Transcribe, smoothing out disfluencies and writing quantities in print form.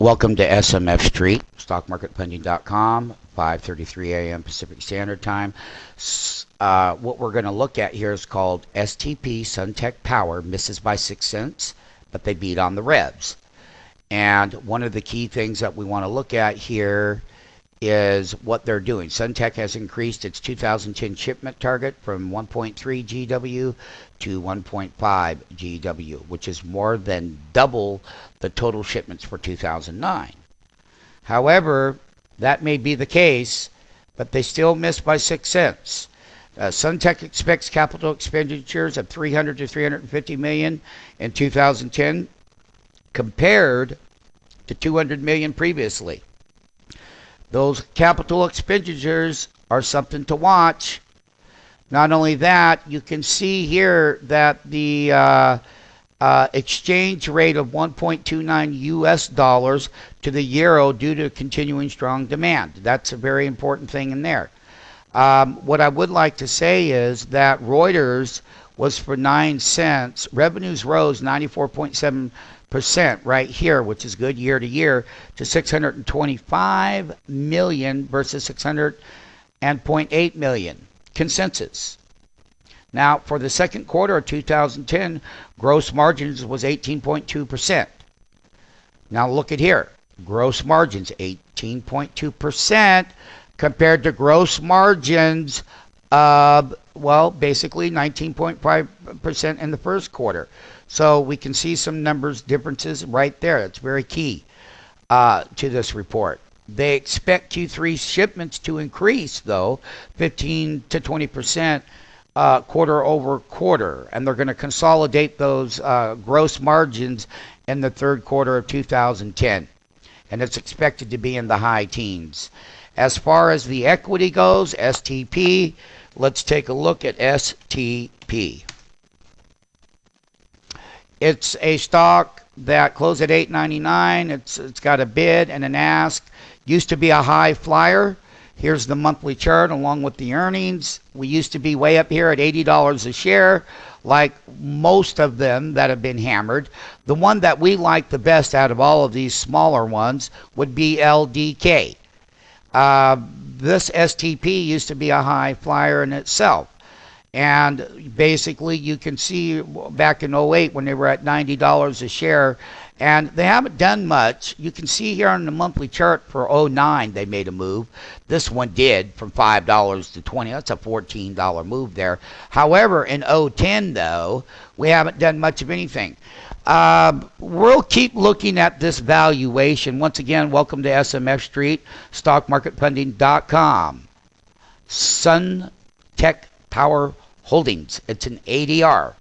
Welcome to SMF Street, stockmarketpundit.com, 5:33 a.m. Pacific Standard Time. What we're going to look at here is called STP Suntech Power misses by 6 cents, but they beat on the Revs. And one of the key things that we want to look at here is what they're doing. Suntech has increased its 2010 shipment target from 1.3 GW to 1.5 GW, which is more than double the total shipments for 2009. However, that may be the case, but they still missed by 6 cents. Suntech expects capital expenditures of 300 to 350 million in 2010 compared to 200 million previously. Those capital expenditures are something to watch. Not only that, you can see here that the exchange rate of 1.29 US dollars to the euro due to continuing strong demand. That's a very important thing in there. What I would like to say is that Reuters was for 9 cents. Revenues rose 94.7% right here, which is good year to year, to 625 million versus 600.8 million. Consensus. Now, for the second quarter of 2010, gross margins was 18.2%. Now look at here. Gross margins 18.2% compared to gross margins of, well, basically 19.5% in the first quarter. So we can see some numbers differences right there. That's very key to this report. They expect Q3 shipments to increase, though, 15 to 20% quarter over quarter. And they're going to consolidate those gross margins in the third quarter of 2010. And it's expected to be in the high teens. As far as the equity goes, STP, let's take a look at STP. It's a stock that closed at $8.99. It's got a bid and an ask. Used to be a high flyer. Here's the monthly chart along with the earnings. We used to be way up here at $80 a share, like most of them that have been hammered. The one that we like the best out of all of these smaller ones would be LDK. This STP used to be a high flyer in itself. And basically, you can see back in 08 when they were at $90 a share, and they haven't done much. You can see here on the monthly chart for 09 they made a move. This one did from $5 to $20. That's a $14 move there. However, in 010 though, we haven't done much of anything. We'll keep looking at this valuation. Once again, welcome to SMF Street, stockmarketpundit.com. Suntech Power Holdings. It's an ADR.